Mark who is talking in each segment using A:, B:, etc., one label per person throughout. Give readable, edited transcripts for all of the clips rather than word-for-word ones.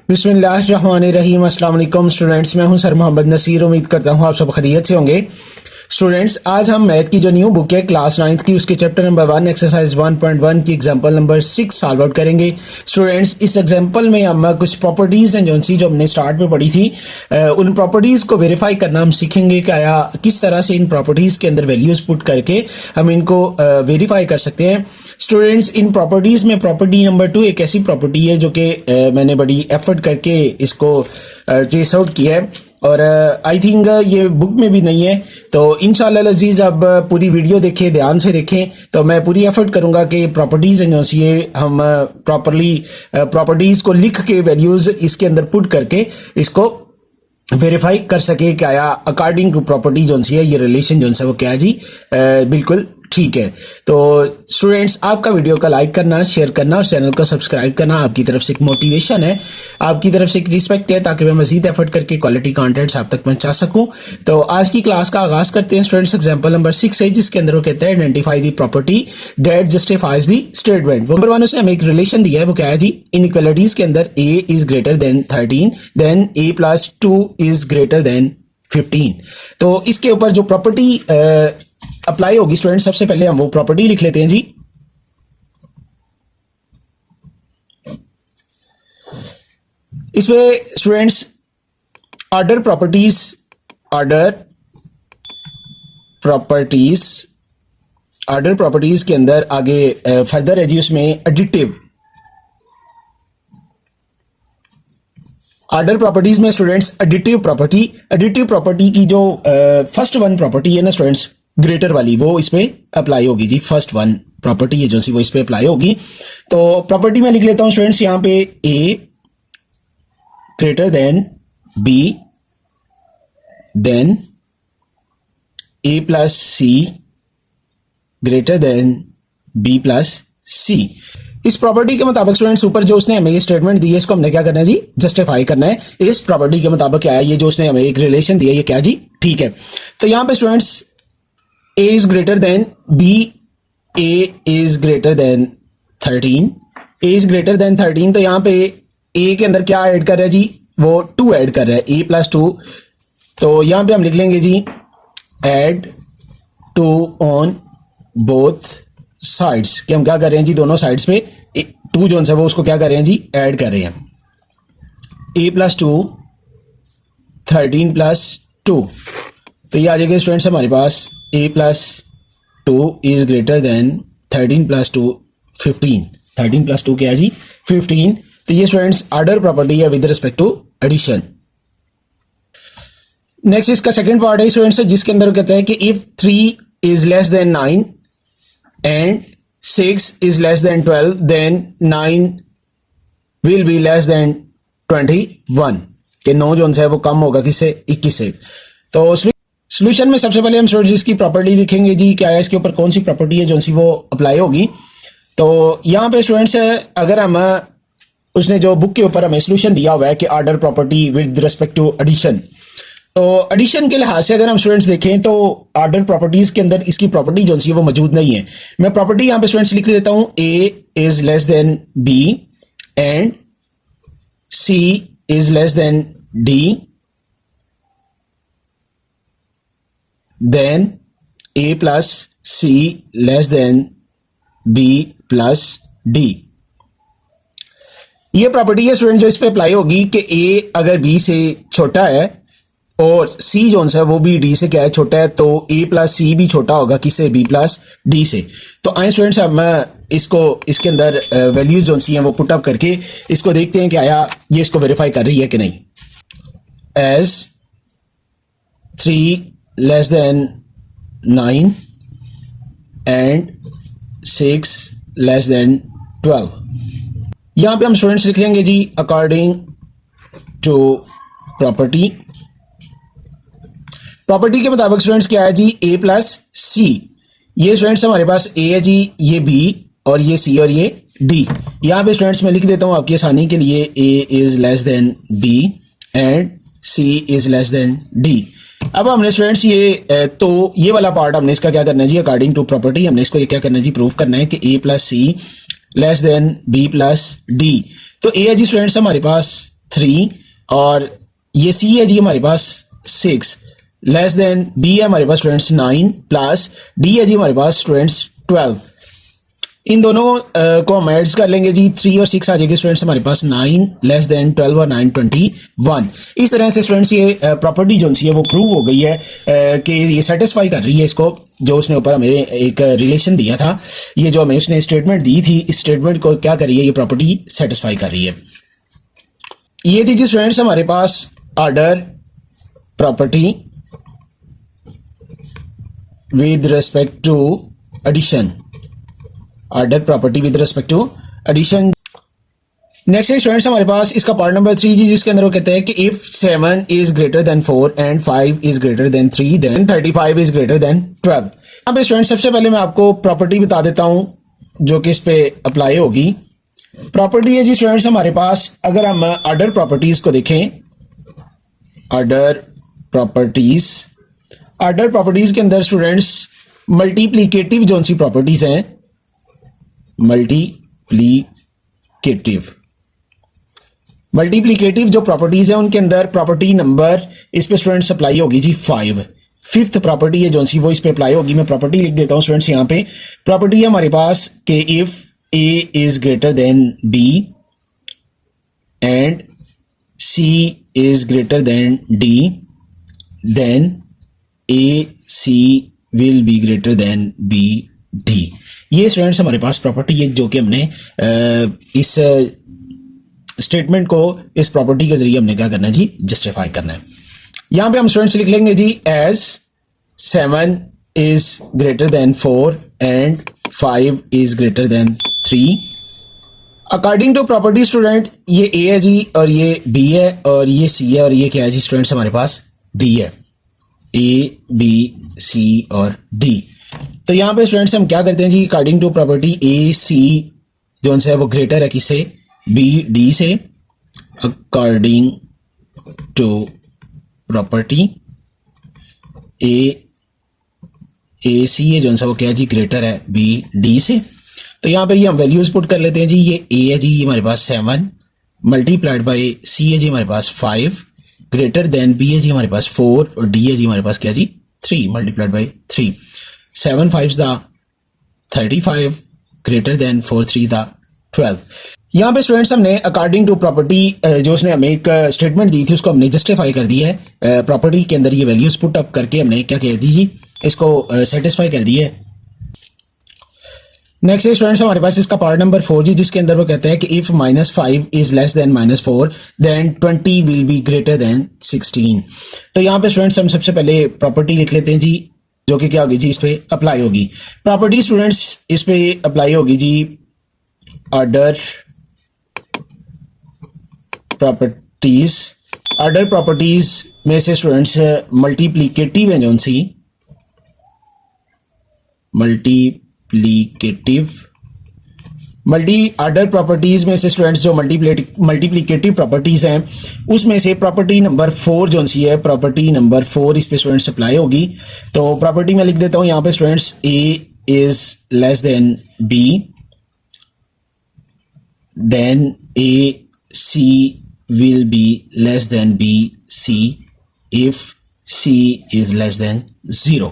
A: बिस्मिल्लाहिर्रहमानिर्रहीम। अस्सलाम वालेकुम स्टूडेंट्स, मैं हूं सर मोहम्मद नसीर। उम्मीद करता हूं आप सब खैरियत से होंगे। स्टूडेंट्स, आज हम मैथ की जो न्यू बुक है क्लास 9th की, उसके चैप्टर नंबर 1 एक्सरसाइज 1.1 की एग्जांपल नंबर 6 सॉल्व आउट करेंगे। स्टूडेंट्स, इस एग्जांपल में हम कुछ प्रॉपर्टीज हैं जो हमने स्टार्ट में पढ़ी थी, उन प्रॉपर्टीज को वेरीफाई करना हम सीखेंगे कि आया किस तरह से इन प्रॉपर्टीज के अंदर वैल्यूज पुट करके हम इनको वेरीफाई कर सकते हैं। स्टूडेंट्स, इन प्रॉपर्टीज में प्रॉपर्टी नंबर 2 एक ऐसी प्रॉपर्टी है जो कि मैंने बड़ी एफर्ट करके इसको ट्रेस आउट किया है और आई थिंक ये बुक में भी नहीं है। तो इंशाल्लाह अजीज अब पूरी वीडियो देखें, ध्यान से देखें, तो मैं पूरी एफर्ट करूंगा कि प्रॉपर्टीज हैं जो ये हम प्रॉपरली प्रॉपर्टीज को लिख के वैल्यूज इसके अंदर पुट करके इसको वेरीफाई कर सके कि आया अकॉर्डिंग टू प्रॉपर्टी जो है ये रिलेशन जो है वो क्या है जी, बिल्कुल ठीक है। तो स्टूडेंट्स, आपका वीडियो का लाइक करना, शेयर करना और चैनल को सब्सक्राइब करना आपकी तरफ से एक मोटिवेशन है, आपकी तरफ से एक रिस्पेक्ट है, ताकि मैं मजीद एफर्ट करके क्वालिटी कंटेंट्स आप तक पहुंचा सकूं। तो आज की क्लास का आगाज करते हैं स्टूडेंट्स। एग्जांपल नंबर 6 है जिसके अंदर वो कहता है identify the property that justifies the statement. Number 1 उसने हमें एक रिलेशन दिया है, वो क्या है जी, इनइक्वालिटीज के अंदर a is greater than 13 than a plus 2 is greater than 15। तो इसके ऊपर जो प्रॉपर्टी अप्लाई होगी स्टूडेंट, सबसे पहले हम वो प्रॉपर्टी लिख लेते हैं जी। इसमें स्टूडेंट्स ऑर्डर प्रॉपर्टीज के अंदर आगे फर्दर है जी, उसमें एडिटिव ऑर्डर प्रॉपर्टीज में स्टूडेंट्स एडिटिव प्रॉपर्टी की जो फर्स्ट वन प्रॉपर्टी है ना स्टूडेंट्स, ग्रेटर वाली, वो इस पे अप्लाई होगी जी। फर्स्ट वन प्रॉपर्टी है जो सी वो इस पे अप्लाई होगी। तो प्रॉपर्टी में लिख लेता हूं स्टूडेंट्स, यहां पे a greater than b than a plus c greater than b plus c। इस प्रॉपर्टी के मुताबिक स्टूडेंट्स ऊपर जो उसने हमें ये स्टेटमेंट दी है, इसको हमने क्या करना है जी, जस्टिफाई करना है। इस प्रॉपर्टी के मुताबिक क्या है, ये जो उसने हमें एक रिलेशन दिया है, ये क्या जी, ठीक है। तो यहां पे students a is greater than b, a is greater than 13, a is greater than 13। तो यहाँ पे a के अंदर क्या ऐड कर रहा है जी, वो 2 ऐड कर रहा है, a प्लस 2। तो यहाँ पे हम लिख लेंगे जी ऐड 2 ऑन बोथ साइड्स, कि हम क्या कर रहे हैं जी, दोनों साइड्स पे 2 जो है वो उसको क्या कर रहे हैं जी, ऐड कर रहे हैं। a प्लस 2 13 प्लस 2, तो ये आ जाएगा स्टूडेंट्स हमारे पास a plus 2 is greater than 13 plus 2 15। 13 plus 2 क्या है जी, 15। तो ये स्टूडेंट्स ऑर्डर प्रॉपर्टी है with respect to addition. Next इसका सेकंड पार्ट है स्टूडेंट्स, जिसके अंदर कहता है कि if 3 is less than 9 and 6 is less than 12 then 9 will be less than 21, कि 9 जो है वो कम होगा किससे, 21 से। तो सोल्यूशन में सबसे पहले हम स्टूडेंट्स इसकी प्रॉपर्टी लिखेंगे जी, क्या है इसके ऊपर कौन सी प्रॉपर्टी है जो सी वो अप्लाई होगी। तो यहाँ पे स्टूडेंट्स अगर हम उसने जो बुक के ऊपर हमें सोल्यूशन दिया हुआ है कि order property with respect to addition, तो एडिशन के लिहाज से अगर हम स्टूडेंट्स देखें तो ऑर्डर प्रॉपर्टीज के अंदर इसकी प्रॉपर्टी जो सी वो मौजूद नहीं है। मैं प्रॉपर्टी यहाँ पे स्टूडेंट्स लिख देता हूँ, a is less than b and c is less then d then a plus c less than b plus d। ये प्रॉपर्टी है स्टूडेंट जो इस पे अप्लाई होगी कि a अगर b से छोटा है और c जो है वो भी d से क्या है, छोटा है, तो a प्लस c भी छोटा होगा किससे, b प्लस d से। तो आए स्टूडेंट्स हम इसको इसके अंदर वैल्यूज जो सी हैं वो पुट अप करके इसको देखते हैं कि आया ये इसको वेरीफाई कर रही है कि नहीं। Age 3 less than 9 and 6 less than 12। यहां पे हम स्टूडेंट्स लिख लेंगे जी अकॉर्डिंग टू प्रॉपर्टी के मुताबिक स्टूडेंट्स क्या है जी, a प्लस c। ये स्टूडेंट्स हमारे पास a है जी, ये b और ये c और ये d। यहां पे स्टूडेंट्स मैं लिख देता हूं आपकी आसानी के लिए, a is less than b and c is less then d। अब हमने स्टूडेंट्स तो ये वाला पार्ट हमने इसका क्या करना है जी, अकॉर्डिंग टू प्रॉपर्टी हमने इसको ये क्या करना है जी, प्रूव करना है कि a plus C less than b plus D. तो a है जी स्टूडेंट्स हमारे पास 3 और ये सी है जी हमारे पास 6 लेस देन बी है हमारे पास स्टूडेंट्स 9 प्लस डी है जी हमारे पास स्टूडेंट्स 12। इन दोनों को हम एड्स कर लेंगे जी 3 और 6 आ जाएगी स्टूडेंट्स हमारे पास 9 लेस देन 12 और 9 21। इस तरह से स्टूडेंट्स ये प्रॉपर्टी जो है वो प्रूव हो गई है कि ये सेटिस्फाई कर रही है इसको, जो उसने ऊपर हमें एक रिलेशन दिया था, ये जो हमें उसने स्टेटमेंट दी थी, इस स्टेटमेंट को क्या कर रही है, ये प्रॉपर्टी सेटिस्फाई कर रही है। ये थी जी स्टूडेंट्स हमारे पास order property with respect to addition, order property with respect to addition। Next है स्टूडेंट्स हमारे पास इसका पार्ट नंबर 3 जी, जिसके अंदर वो कहते हैं कि if 7 is greater than 4 and 5 is greater than 3 देन 35 इज ग्रेटर देन 12। यहाँ पे स्टूडेंट्स सबसे पहले मैं आपको प्रॉपर्टी बता देता हूं जो कि इस पे अप्लाई होगी। प्रॉपर्टी है जी स्टूडेंट्स हमारे पास, अगर हम ऑर्डर प्रॉपर्टीज को देखें, ऑर्डर प्रॉपर्टीज के अंदर स्टूडेंट्स मल्टीप्लीकेटिव जो सी प्रॉपर्टीज हैं, मल्टीप्लीकेटिव जो प्रॉपर्टीज है उनके अंदर प्रॉपर्टी नंबर इस पे स्टूडेंट्स अप्लाई होगी जी 5। फिफ्थ प्रॉपर्टी है जो सी वो इस पे अप्लाई होगी। मैं प्रॉपर्टी लिख देता हूं स्टूडेंट्स यहाँ पे। प्रॉपर्टी है हमारे पास कि if A is greater than B and C is greater than D then A C will be greater than B D. ये स्टूडेंट्स हमारे पास प्रॉपर्टी है जो कि हमने इस स्टेटमेंट को इस प्रॉपर्टी के जरिए हमने क्या करना है जी, जस्टिफाई करना है। यहां पे हम स्टूडेंट्स लिख लेंगे जी as 7 is greater than 4 and 5 is greater than 3। According to property student ये ए है जी और ये बी है और ये सी है और ये क्या है जी स्टूडेंट्स हमारे पास डी है। ए बी सी और डी। तो यहां पे स्टूडेंट्स हम क्या करते हैं जी, अकॉर्डिंग टू प्रॉपर्टी ए सी जो है वो ग्रेटर है किससे, बी डी से। अकॉर्डिंग टू प्रॉपर्टी ए सी है जो है वो क्या है जी, ग्रेटर है बी डी से। तो यहाँ पे ये हम वैल्यूज पुट कर लेते हैं जी। ये ए है जी हमारे पास 7 मल्टीप्लाइड बाय सी है जी हमारे पास 5 ग्रेटर देन बी है जी हमारे पास 4 और डी है जी हमारे पास क्या जी 3 मल्टीप्लाइड बाय 3। 7 5 दा 35 ग्रेटर देन 4 3 दा 12। यहाँ पे स्टूडेंट्स हमने अकॉर्डिंग टू प्रॉपर्टी जो उसने हमें एक स्टेटमेंट दी थी उसको हमने जस्टिफाई कर दिया है। प्रॉपर्टी के अंदर ये वैल्यूज पुट अप करके हमने क्या कह दी जी, इसको सेटिस्फाई कर दिया है। नेक्स्ट स्टूडेंट्स हमारे पास इसका पार्ट नंबर 4 जी, जिसके अंदर वो कहता है कि if -5 is less than -4 then 20 will be greater than 16। तो यहाँ पे स्टूडेंट्स हम सबसे पहले प्रॉपर्टी लिख लेते हैं जी, जो कि क्या होगी जी, इस पे अप्लाई होगी। प्रॉपर्टी स्टूडेंट्स इस पे अप्लाई होगी जी ऑर्डर प्रॉपर्टीज में से स्टूडेंट्स मल्टीप्लीकेटिव है जो सी ऑर्डर प्रॉपर्टीज में से स्टूडेंट्स जो मल्टीप्लीकेटिव प्रॉपर्टीज हैं उसमें से प्रॉपर्टी नंबर 4 जो सी है, प्रॉपर्टी नंबर 4 इस पे स्टूडेंट्स अप्लाई होगी। तो प्रॉपर्टी में लिख देता हूं यहां पे students A is less than B then A C will be less than B C if C is less than 0।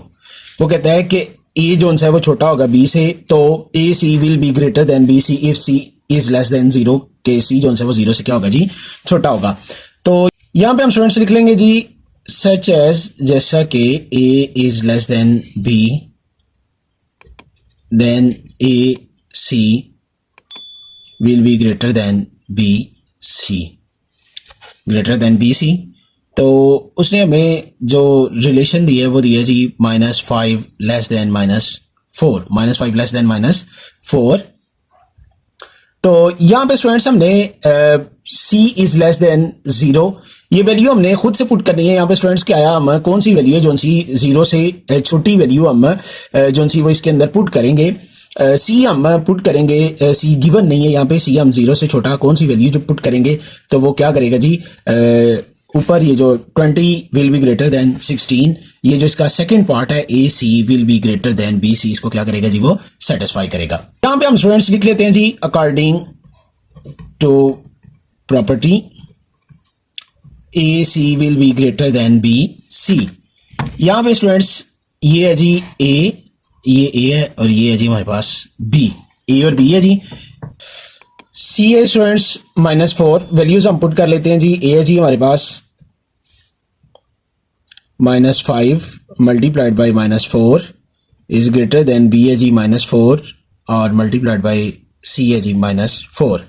A: वो कहता है कि ए जो है वो छोटा होगा बी से, तो A C will be greater than B C if C is less than 0, के सी जो है वो 0 से क्या होगा जी, छोटा होगा। तो यहां पे हम स्टूडेंट्स लिख लेंगे जी सच एज, जैसा कि A is less than B then A C will be greater than B C, greater than B C. तो उसने हमें जो रिलेशन दी है वो दी है जी -5 लेस देन -4, -5 लेस देन -4। तो यहां पे स्टूडेंट्स हमने c इज लेस देन 0 ये वैल्यू हमने खुद से पुट करनी है। यहाँ पे स्टूडेंट्स क्या आया, हम कौन सी वैल्यू है जो सी 0 से छोटी वैल्यू हम जो सी वो इसके अंदर पुट करेंगे। सी हम पुट करेंगे, सी गिवन नहीं है यहाँ पे, सी हम 0 से छोटा कौन सी वैल्यू जो पुट करेंगे तो वो क्या करेगा जी, ऊपर ये जो 20 विल बी ग्रेटर देन 16, ये जो इसका सेकंड पार्ट है A C will be greater than B C, इसको क्या करेगा जी, वो सेटिस्फाई करेगा। यहाँ पे हम स्टूडेंट्स लिख लेते हैं जी according to property A C will be greater than B C. यहाँ पे स्टूडेंट्स ये है जी ए, ये ए है और ये है जी हमारे पास बी, ए और बी है जी। सी है स्टूडेंट्स -4, वैल्यूज हम पुट कर लेते हैं जी। ए है जी हमारे पास -5 multiplied by -4 is greater than B है जी -4 और मल्टीप्लाइड बाई सी है जी -4।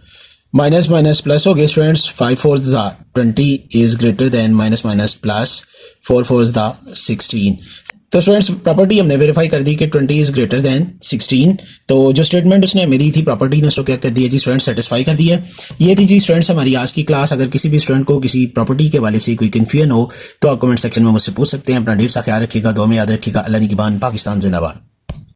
A: माइनस माइनस प्लस हो गए students, 5 4 20 is greater then minus minus plus 4 4 16। तो स्टूडेंट्स प्रॉपर्टी हमने वेरीफाई कर दी कि 20 इज ग्रेटर देन 16। तो जो स्टेटमेंट उसने हमें दी थी प्रॉपर्टी ने उसको क्या कर दिया जी स्टूडेंट, सेटिस्फाई कर दिया। ये थी जी स्टूडेंट्स हमारी आज की क्लास। अगर किसी भी स्टूडेंट को किसी प्रॉपर्टी के वाले से कोई कन्फ्यूजन हो तो आप कमेंट सेक्शन में मुझसे पूछ सकते हैं। अपना ढेर सा ख्याल रखिएगा, दुआ में याद रखिएगा। अल्लाह निगहबान, पाकिस्तान जिंदाबाद।